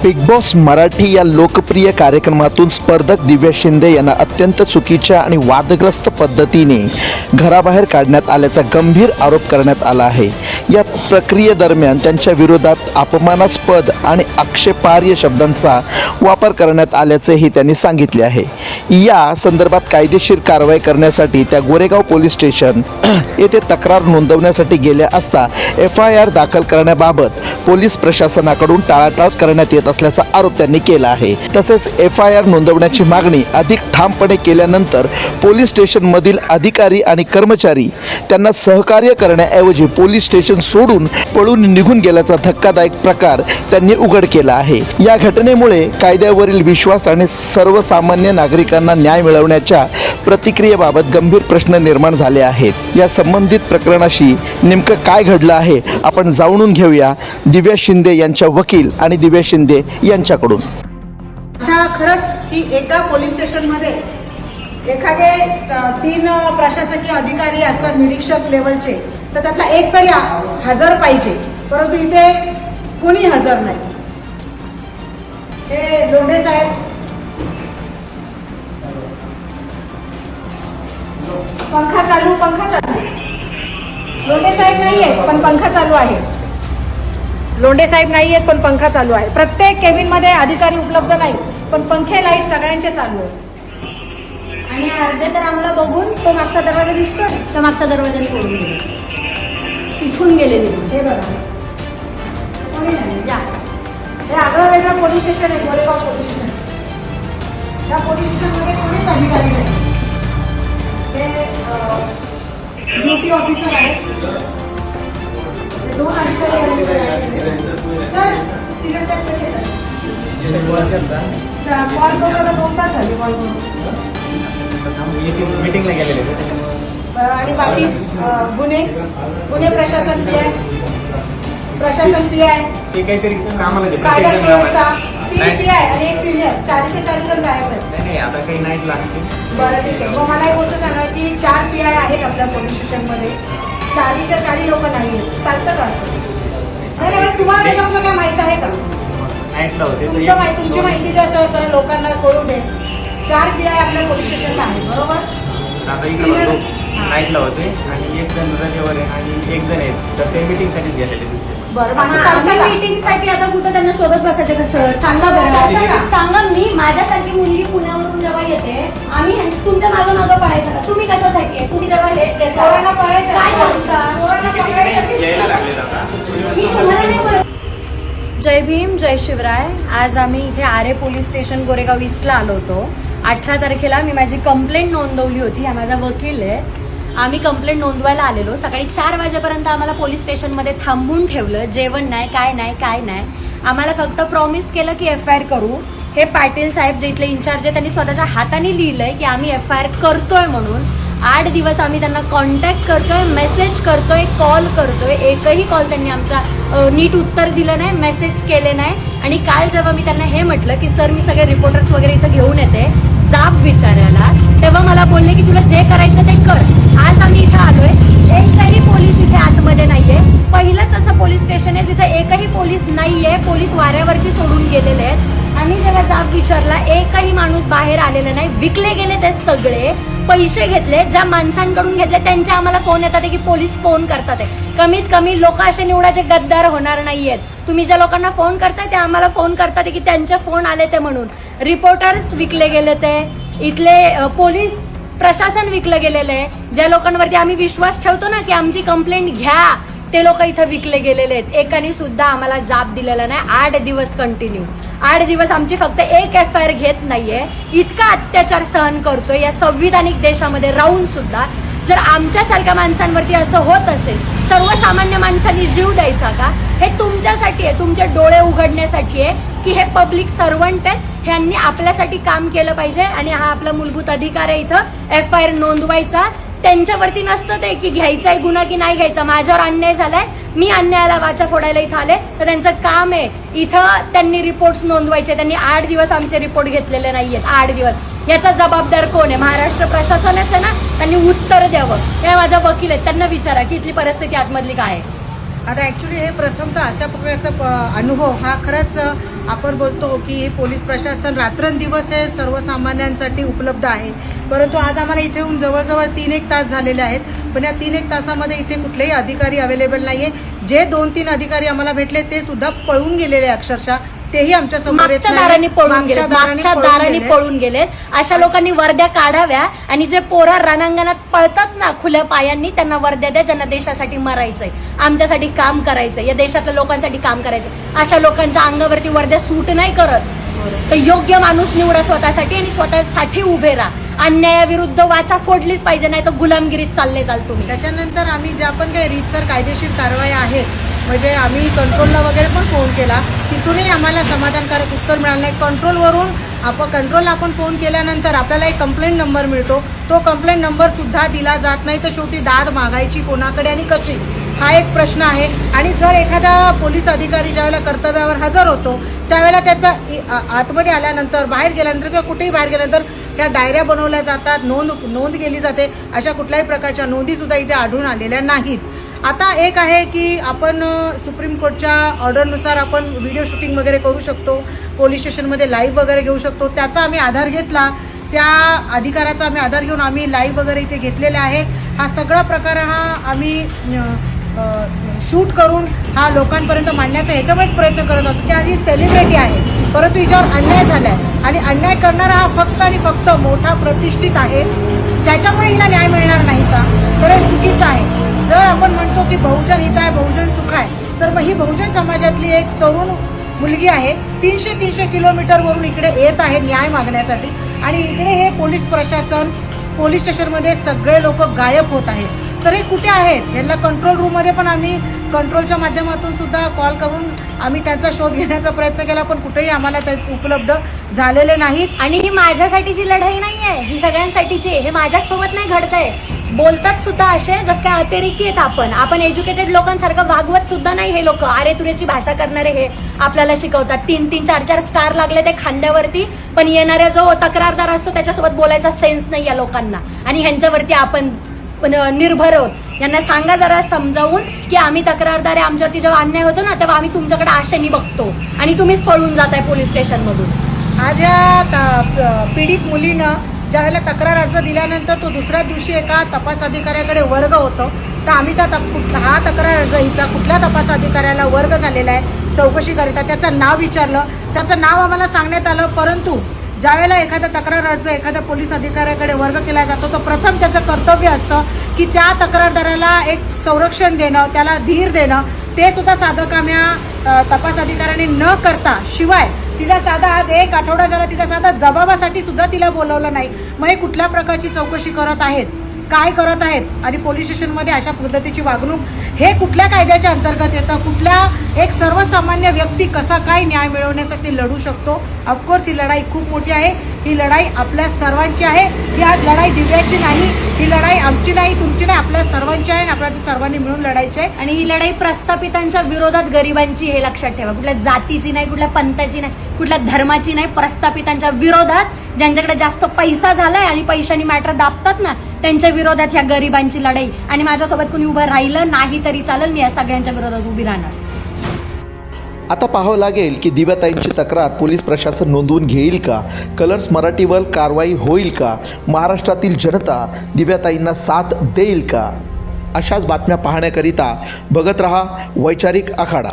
Big boss Marathi या लोकप्रिय कार्यक्रमातून स्पर्धक दिव्या शिंदे यांना अत्यंत चुकीच्या आणि वादग्रस्त पद्धतीने घराबाहेर काढण्यात आल्याचा गंभीर आरोप करण्यात आला आहे। या प्रक्रियेदरम्यान त्यांच्या विरोधात अपमानास्पद आणि आक्षेपार्ह शब्दांचा वापर करण्यात आल्याचेही त्यांनी सांगितले आहे। या संदर्भात कायदेशीर कारवाई करण्यासाठी त्या गोरेगाव पोलीस स्टेशन येथे तक्रार नोंदवण्यासाठी गेल्या असता FIR दाखल करण्याबाबत पोलीस प्रशासनाकडून टाळाटाळ करण्यात येत असल्याचा आरोप त्यांनी केला आहे। तसेच FIR नोंदवण्याची मागणी अधिक ठामपणे केल्यानंतर पोलीस स्टेशनमधील अधिकारी आणि कर्मचारी त्यांना सहकार्य करण्याऐवजी पोलीस स्टेशन सोडून पळून निघून गेल्याचा धक्कादायक प्रकार त्यांनी उघड केला आहे। या घटनेमुळे कायद्यावरील विश्वास आणि सर्वसामान्य नागरिकांना न्याय मिळवण्याच्या प्रतिक्रियेबाबत गंभीर प्रश्न निर्माण झाले आहेत। या संबंधित प्रकरणाशी नेमकं काय घडलं आहे आपण जाणून घेऊया दिव्या शिंदे यांच्या वकील आणि दिव्या शिंदे यांच्याकडून। खरंच की एका पोलीस स्टेशनमध्ये एखादे 3 प्रशासकीय अधिकारी असतात निरीक्षक लेवलचे, तर त्यातला एक तरी हजर पाहिजे, परंतु इथे कोणी हजर नाही। हे लोंढे साहेब पंखा चालू लोंढे साहेब नाही आहेत पण पंखा चालू आहे। लोंढे साहेब नाही आहेत पण पंखा चालू आहे। प्रत्येक केबिन मध्ये अधिकारी उपलब्ध नाही पण पंखे लाईट सगळ्यांचे चालू आहेत। आणि अर्धे तर आम्हाला बघून तो मागचा दरवाजा दिसतो, तर मागच्या दरवाजाने पडून गेले, तिथून गेले निघून। हे बघा कोणी नाही या। हे आगळं वेगळं पोलीस स्टेशन आहे, गोरेगाव पोलीस स्टेशन। या पोलीस स्टेशनमध्ये कोणीच अधिकारी नाही। हे ड्युटी ऑफिसर आहेत, 2 अधिकारी सर सिरियस कॉल करून 2 तास झाले कॉल करून मीटिंगला गेलेले आणि बाकी गुन्हे प्रशासन PI ते काहीतरी कामाला कायदा संस्था 3 PI आणि 1 सिनियर 4चे 4 जण गायब आहेत। नाही आता काही नाईट लागते। बरं ठीक आहे, मग मला एक गोष्ट सांगा की 4 PI आहेत आपल्या पोलीस स्टेशनमध्ये, 4च्या 4 लोक नाही आहेत, चालतं का असं? नाही तुम्हाला त्याच्यातलं काय माहित आहे का? नाईटला होते तुमची माहिती द्या सर, तर लोकांना कळू दे। 4 PI आपल्या पोलीस स्टेशनला आहे, बरोबर? आता इकडे नाईटला होते आणि एक जण रजेवर आहे आणि एक जण आहेत, तर ते मीटिंगसाठीच गेलेले दुसरे। बरं असं चालतं का? मीटिंग साठी आता कुठं त्यांना शोधत बसायचं कसं? सांगा बरं, सांगा। मी माझ्यासारखी मुलगी पुण्यावरून जेव्हा येते, आम्ही तुमच्या मागं पडायचं का? तुम्ही कशासाठी आहे? तुम्ही जेव्हा चोरांना पळायचं काय सांगता? यायला लागले आता मी तुम्हाला नाही बोलत। जय भीम, जय शिवराय। आज आम्ही इथे आरे पोलीस स्टेशन गोरेगाव ईस्टला आलो होतो। 18 तारखेला मी माझी कंप्लेंट नोंदवली होती। हा माझा वकील आहे। आम्ही कंप्लेंट नोंदवायला आलेलो। सकाळी 4 वाजेपर्यंत आम्हाला पोलीस स्टेशनमध्ये थांबून ठेवलं, जेवण नाही, काय नाही। आम्हाला फक्त प्रॉमिस केलं की FIR करू। हे पाटील साहेब जे इथले इन्चार्ज आहे त्यांनी स्वतःच्या हाताने लिहिलंय की आम्ही FIR करतोय म्हणून। 8 दिवस आम्ही त्यांना कॉन्टॅक्ट करतोय, मेसेज करतोय, कॉल करतोय, एकही कॉल त्यांनी आमचा नीट उत्तर दिलं नाही, मेसेज केले नाही। आणि काल जेव्हा मी त्यांना हे म्हटलं की सर मी सगळे रिपोर्टर्स वगैरे इथं घेऊन येते जाब विचारायला, तेव्हा मला बोलले की तुला जे करायचं ते कर। आज आम्ही इथं आलोय, एकही पोलीस इथे आतमध्ये नाहीये। पहिलंच असं पोलीस स्टेशन आहे जिथे एकही पोलीस नाहीये, पोलीस वाऱ्यावरती सोडून गेलेले आहेत। आम्ही जेव्हा जाब विचारला, एकही माणूस बाहेर आलेला नाही। विकले गेले ते सगळे, पैसे घेतले, ज्या माणसांकडून घेतले त्यांचे आम्हाला फोन येतात की पोलीस फोन करतात आहे। कमीत कमी लोक असे निवडाचे गद्दार होणार नाहीयेत। तुम्ही ज्या लोकांना फोन करताय ते आम्हाला फोन करतात की त्यांचे फोन आले ते म्हणून। रिपोर्टर्स विकले गेले, ते इथले पोलीस प्रशासन विकलं गेलेलं आहे। ज्या लोकांवरती आम्ही विश्वास ठेवतो ना की आमची कंप्लेंट घ्या, ते लोक इथं विकले गेलेले आहेत। एकाने सुद्धा आम्हाला जाब दिलेला नाही। 8 दिवस कंटिन्यू, 8 दिवस आमची फक्त एक FIR घेत नाहीये। इतका अत्याचार सहन करतोय या संविधानिक देशामध्ये राहून सुद्धा। जर आमच्यासारख्या माणसांवरती असं होत असेल, सर्वसामान्य माणसांनी जीव द्यायचा का? हे तुमच्यासाठी आहे, तुमचे डोळे उघडण्यासाठी आहे की हे पब्लिक सर्वंट आहेत, ह्यांनी आपल्यासाठी काम केलं पाहिजे आणि हा आपला मूलभूत अधिकार आहे इथं FIR नोंदवायचा। त्यांच्यावरती नसतं ते की घ्यायचा आहे गुन्हा की नाही घ्यायचा। माझ्यावर अन्याय झालाय, मी अन्यायाला वाचा फोडायला इथं आले, तर त्यांचं काम आहे इथं त्यांनी रिपोर्ट्स नोंदवायचे। त्यांनी 8 दिवस आमचे रिपोर्ट घेतलेले नाहीयेत। 8 दिवस याचा जबाबदार कोण आहे? महाराष्ट्र प्रशासनच आहे ना, त्यांनी उत्तर द्यावं। हे माझ्या वकील आहेत, त्यांना विचारा की इथली परिस्थिती आतमधली काय आहे। आता ॲक्च्युली हे प्रथमतः अशा प्रकारचा अनुभव हा खरंच आपण बोलतो की हे पोलीस प्रशासन रात्रंदिवस हे सर्वसामान्यांसाठी उपलब्ध आहे, परंतु आज आम्हाला इथे येऊन जवळजवळ 3-1 तास झालेले आहेत. पण या 3-1 तासामध्ये इथे कुठलेही अधिकारी अवेलेबल नाही आहे. जे 2-3 अधिकारी आम्हाला भेटले ते सुद्धा पळून गेलेले अक्षरशः, तेही आमच्या समोर मागच्या दाराने पळून गेले. अशा लोकांनी वर्द्या काढाव्या आणि जे पोरं रणांगणात पळतात ना खुल्या पायांनी, त्यांना वर्द्या द्या, ज्यांना देशासाठी मरायचंय, आमच्यासाठी काम करायचंय, या देशातल्या लोकांसाठी काम करायचंय. अशा लोकांच्या अंगावरती वर्द्या सूट नाही करत. तर योग्य माणूस निवडा स्वतःसाठी आणि स्वतःसाठी उभे राहा. अन्यायाविरुद्ध वाचा फोडलीच पाहिजे, नाही तर गुलामगिरीत चालले जाल तुम्ही. त्याच्यानंतर आम्ही ज्या पण काही रीतसर कायदेशीर कारवाई आहेत, म्हणजे आम्ही कंट्रोलला वगैरे पण फोन केला, तिथूनही आम्हाला समाधानकारक उत्तर मिळालं नाही. कंट्रोलला आपण फोन केल्यानंतर आपल्याला एक कंप्लेंट नंबर मिळतो, तो कंप्लेंट नंबर सुद्धा दिला जात नाही. तर शेवटी दाद मागायची कोणाकडे आणि कशी, हा एक प्रश्न आहे. आणि जर एखादा पोलीस अधिकारी ज्यावेळेला कर्तव्यावर हजर होतो त्यावेळेला त्याचा आतमध्ये आल्यानंतर, बाहेर गेल्यानंतर किंवा कुठेही बाहेर गेल्यानंतर त्या डायऱ्या बनवल्या जातात, नोंद केली जाते. अशा कुठल्याही प्रकारच्या नोंदीसुद्धा इथे आढळून आलेल्या नाहीत. आता एक आहे की आपण सुप्रीम कोर्टच्या ऑर्डरनुसार आपण व्हिडिओ शूटिंग वगैरे करू शकतो, पोलीस स्टेशनमध्ये लाईव्ह वगैरे घेऊ शकतो. त्याचा आम्ही आधार घेतला, त्या अधिकाराचा आम्ही आधार घेऊन आम्ही लाईव्ह वगैरे इथे घेतलेला आहे. हा सगळा प्रकार हा आम्ही शूट करून हा लोकांपर्यंत मांडण्याचा ह्याच्यामुळेच प्रयत्न करत असतो की आधी सेलिब्रिटी आहे, परंतु हिच्यावर अन्याय झाला आहे आणि अन्याय करणारा हा फक्त आणि फक्त मोठा प्रतिष्ठित आहे, त्याच्यामुळे हिला न्याय मिळणार नाही का, तर हे चुकीचं आहे. जर आपण म्हणतो की बहुजन हित आहे, बहुजन सुख आहे, तर मग ही बहुजन समाजातली एक तरुण मुलगी आहे, 300 किलोमीटरवरून इकडे येत आहे न्याय मागण्यासाठी, आणि इकडे हे पोलीस प्रशासन, पोलीस स्टेशनमध्ये सगळे लोक गायब होत आहेत. तर हे कुठे आहेत? यांना कंट्रोल रूममध्ये पण आम्ही कंट्रोलच्या माध्यमातून सुद्धा कॉल करून आम्ही त्यांचा शोध घेण्याचा प्रयत्न केला, पण कुठेही आम्हाला ते उपलब्ध झालेले नाहीत. आणि ही माझ्यासाठीची लढाई नाही आहे, ही सगळ्यांसाठीची आहे. हे माझ्यासोबत नाही घडतंय. बोलतात सुद्धा असे जस काय अतिरेकी आहेत. आपण एज्युकेटेड लोकांसारखं वागवत सुद्धा नाही. हे लोक आरे तुरेची भाषा करणारे हे आपल्याला शिकवतात. 3-3, 4-4 स्टार लागले ते खांद्यावरती, पण येणाऱ्या जो तक्रारदार असतो त्याच्यासोबत बोलायचा सेन्स नाही या लोकांना, आणि ह्यांच्यावरती आपण निर्भर आहोत. यांना सांगा जरा समजावून की आम्ही तक्रारदार आहे, आमच्यावरती जेव्हा अन्याय होतो ना तेव्हा आम्ही तुमच्याकडे आशेने बघतो आणि तुम्हीच पळून जाताय पोलीस स्टेशनमधून. आज या पीडित मुलीनं ज्यावेळेला तक्रार अर्ज दिल्यानंतर तो दुसऱ्या दिवशी एका तपास अधिकाऱ्याकडे वर्ग होतो, तर आम्ही हा तक्रार अर्ज हिचा कुठल्या तपास अधिकाऱ्याला वर्ग झालेला आहे चौकशी करिता त्याचं नाव विचारलं, त्याचं नाव आम्हाला सांगण्यात आलं. परंतु ज्यावेळेला एखादा तक्रार अर्ज एखाद्या पोलीस अधिकाऱ्याकडे वर्ग केला जातो, तर प्रथम त्याचं कर्तव्य असतं की त्या तक्रारदाराला एक संरक्षण देणं, त्याला धीर देणं. ते सुद्धा साधं काम या तपास अधिकाऱ्याने न करता, शिवाय तिला साधा आज 1 आठवडा झाला तिला साधा जबाबासाठी सुद्धा तिला बोलवलं नाही. मग हे कुठल्या प्रकारची चौकशी करत आहेत, काय करत आहेत, आणि पोलीस स्टेशनमध्ये अशा पद्धतीची वागणूक हे कुठल्या कायद्याच्या अंतर्गत येतं? कुठल्या एक सर्वसामान्य व्यक्ती कसा काय न्याय मिळवण्यासाठी लढू शकतो? ऑफकोर्स ही लढाई खूप मोठी आहे, ही लढाई आपल्या सर्वांची आहे. ही आज लढाई दिव्याची नाही, ही लढाई आमची नाही, तुमची नाही, आपल्या सर्वांची आहे आणि आपल्याला सर्वांनी मिळून लढायची आहे. आणि ही लढाई प्रस्थापितांच्या विरोधात गरिबांची, हे लक्षात ठेवा. कुठल्या जातीची नाही, कुठल्या पंथाची नाही, कुठल्या धर्माची नाही, प्रस्थापितांच्या विरोधात. ज्यांच्याकडे जास्त पैसा झालाय आणि पैशानी मॅटर दाबतात ना, त्यांच्या विरोधात ह्या गरिबांची लढाई. आणि माझ्यासोबत कुणी उभं राहिलं नाही तरी चालेल, मी या सगळ्यांच्या विरोधात उभी राहणार. आता पाहावं लागेल की दिव्याताईंची तक्रार पोलीस प्रशासन नोंदवून घेईल का? कलर्स मराठीवर कारवाई होईल का? महाराष्ट्रातील जनता दिव्याताईंना साथ देईल का? अशाच बातम्या पाहण्याकरिता बघत रहा वैचारिक आखाडा.